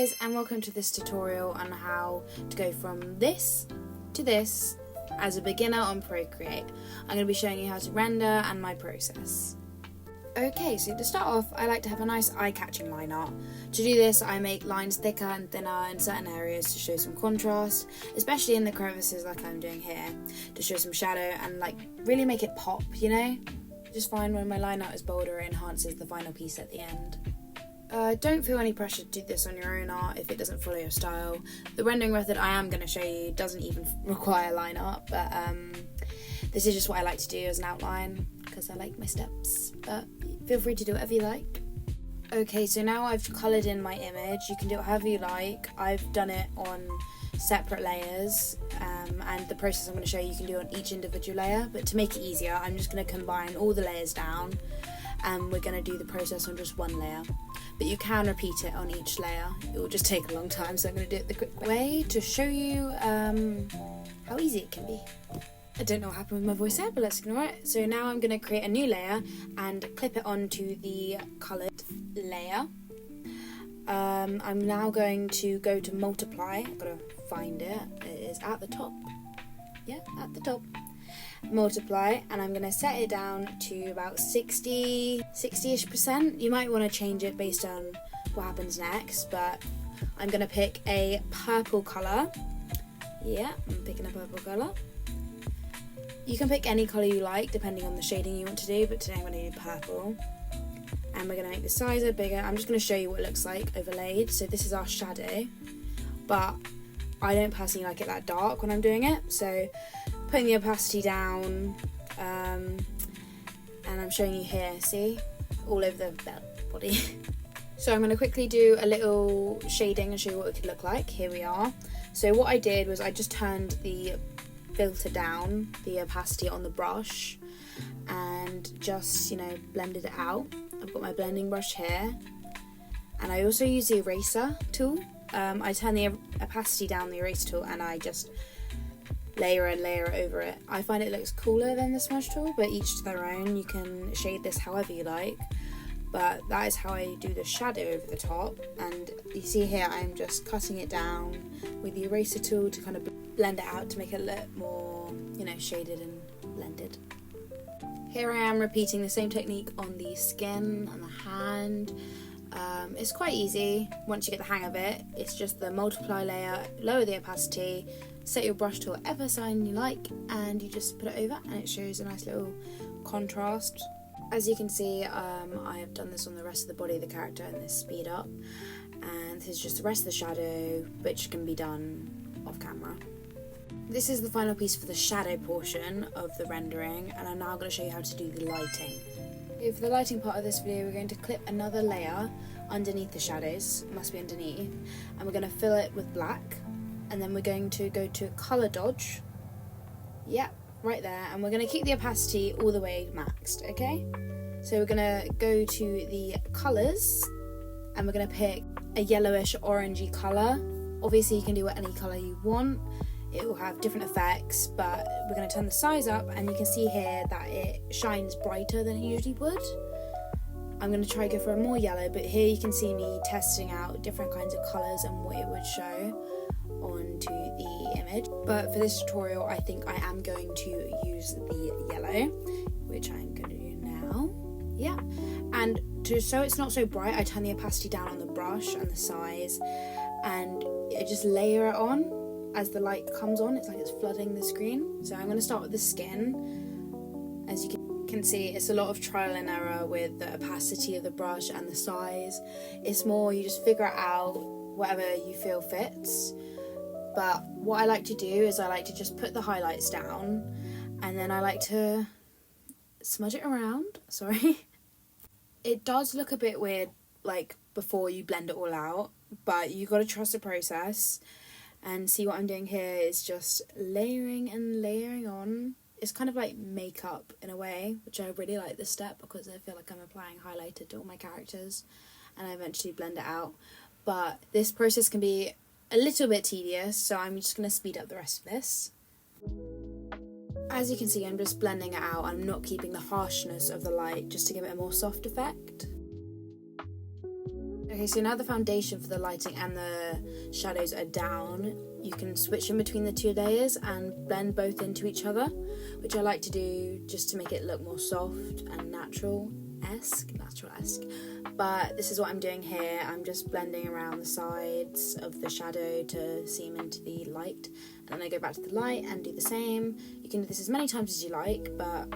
guys, and welcome to this tutorial on how to go from this to this as a beginner on Procreate. I'm going to be showing you how to render and my process. Okay, so to start off, I like to have a nice eye-catching line art. To do this, I make lines thicker and thinner in certain areas to show some contrast, especially in the crevices like I'm doing here, to show some shadow and like really make it pop, you know? I just find when my line art is bolder, it enhances the final piece at the end. Don't feel any pressure to do this on your own art if it doesn't follow your style. The rendering method I am going to show you doesn't even require line art, but this is just what I like to do as an outline because I like my steps, but feel free to do whatever you like. Okay, so now I've coloured in my image. You can do it however you like. I've done it on separate layers, and the process I'm going to show you can do on each individual layer, but to make it easier I'm just going to combine all the layers down and we're going to do the process on just one layer. But you can repeat it on each layer. It will just take a long time, so I'm going to do it the quick way to show you how easy it can be. I don't know what happened with my voice there, but let's ignore it. So now I'm going to create a new layer and clip it onto the coloured layer. I'm now going to go to multiply. I've got to find it. It is at the top. Yeah, at the top. Multiply, and I'm going to set it down to about 60-ish%. You might want to change it based on what happens next, but I'm going to pick a purple colour. Yeah, I'm picking a purple colour. You can pick any colour you like depending on the shading you want to do, but today I'm going to do purple. And we're going to make the size a bit bigger. I'm just going to show you what it looks like overlaid. So this is our shadow, but I don't personally like it that dark when I'm doing it, so putting the opacity down, and I'm showing you here, see, all over the body. So I'm going to quickly do a little shading and show you what it could look like. Here we are. So what I did was I just turned the filter down, the opacity on the brush, and just, you know, blended it out. I've got my blending brush here, and I also use the eraser tool. I turn the opacity down, the eraser tool, and I just layer and layer over it. I find it looks cooler than the smudge tool, but each to their own. You can shade this however you like, but that is how I do the shadow over the top. And you see here I'm just cutting it down with the eraser tool to kind of blend it out to make it look more, you know, shaded and blended. Here I am repeating the same technique on the skin and the hand. It's quite easy once you get the hang of it. It's just the multiply layer, lower the opacity, set your brush to whatever sign you like, and you just put it over and it shows a nice little contrast. As you can see, I have done this on the rest of the body of the character in this speed up, and this is just the rest of the shadow, which can be done off camera. This is the final piece for the shadow portion of the rendering, and I'm now going to show you how to do the lighting. For the lighting part of this video, we're going to clip another layer underneath the shadows, it must be underneath, and we're going to fill it with black, and then we're going to go to colour dodge, yep, right there, and we're going to keep the opacity all the way maxed, okay? So we're going to go to the colours, and we're going to pick a yellowish orangey colour. Obviously you can do any colour you want. It will have different effects, but we're going to turn the size up, and you can see here that it shines brighter than it usually would. I'm going to try to go for a more yellow, but here you can see me testing out different kinds of colours and what it would show onto the image. But for this tutorial, I think I am going to use the yellow, which I'm going to do now. Yeah, and so it's not so bright, I turn the opacity down on the brush and the size, and I just layer it on. As the light comes on, it's like it's flooding the screen. So I'm going to start with the skin. As you can see, it's a lot of trial and error with the opacity of the brush and the size. It's more you just figure it out, whatever you feel fits. But what I like to do is I like to just put the highlights down, and then I like to smudge it around. Sorry. It does look a bit weird, like before you blend it all out, but you got to trust the process. And see what I'm doing here is just layering and layering on. It's kind of like makeup in a way, which I really like this step because I feel like I'm applying highlighter to all my characters, and I eventually blend it out. But this process can be a little bit tedious, so I'm just going to speed up the rest of this. As you can see, I'm just blending it out. I'm not keeping the harshness of the light just to give it a more soft effect. Okay, so now the foundation for the lighting and the shadows are down, you can switch in between the two layers and blend both into each other, which I like to do just to make it look more soft and natural-esque. But this is what I'm doing here. I'm just blending around the sides of the shadow to seam into the light, and then I go back to the light and do the same. You can do this as many times as you like, but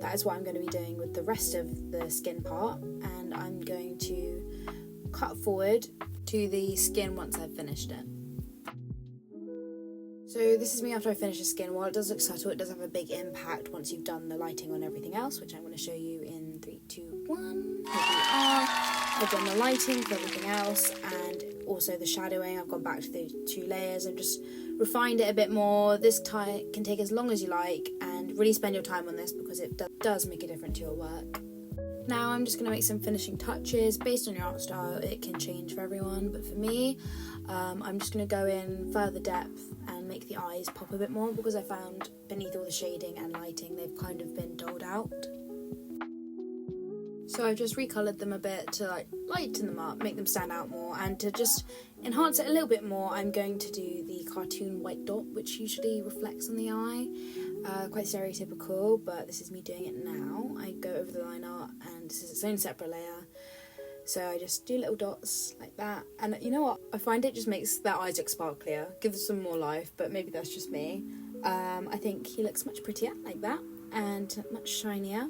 that is what I'm going to be doing with the rest of the skin part, and I'm going to cut forward to the skin once I've finished it. So this is me after I finish the skin. While it does look subtle, it does have a big impact once you've done the lighting on everything else, which I'm going to show you in 3, 2, 1. Here we are. I've done the lighting for everything else and also the shadowing. I've gone back to the 2 layers and just refined it a bit more. This time can take as long as you like, and really spend your time on this because it does make a difference to your work. Now I'm just going to make some finishing touches. Based on your art style, it can change for everyone, but for me, I'm just going to go in further depth and make the eyes pop a bit more, because I found beneath all the shading and lighting they've kind of been dulled out. So I've just recoloured them a bit to lighten them up, make them stand out more, and to just enhance it a little bit more, I'm going to do the cartoon white dot, which usually reflects on the eye. Quite stereotypical, but this is me doing it now. I go over the line art, and this is its own separate layer. So I just do little dots like that, and you know what? I find it just makes their eyes look sparklier, gives them more life, but maybe that's just me. I think he looks much prettier like that, and much shinier.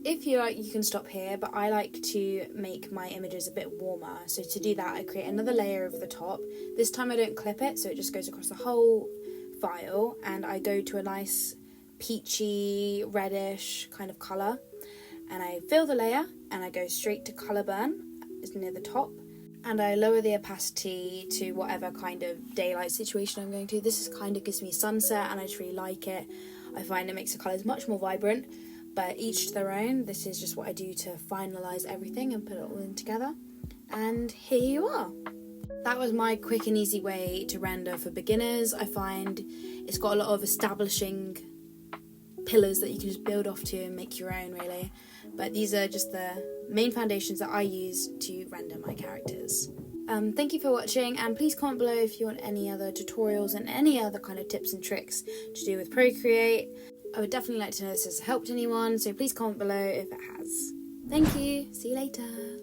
If you like, you can stop here, but I like to make my images a bit warmer. So to do that, I create another layer over the top. This time I don't clip it, so it just goes across the whole file, and I go to a nice peachy, reddish kind of colour, and I fill the layer, and I go straight to colour burn, is near the top, and I lower the opacity to whatever kind of daylight situation I'm going to. This is kind of gives me sunset, and I just really like it. I find it makes the colours much more vibrant, but each to their own. This is just what I do to finalise everything and put it all in together. And here you are. That was my quick and easy way to render for beginners. I find it's got a lot of establishing pillars that you can just build off to and make your own, really. But these are just the main foundations that I use to render my characters. Thank you for watching, and please comment below if you want any other tutorials and any other kind of tips and tricks to do with Procreate. I would definitely like to know if this has helped anyone, so please comment below if it has. Thank you, see you later.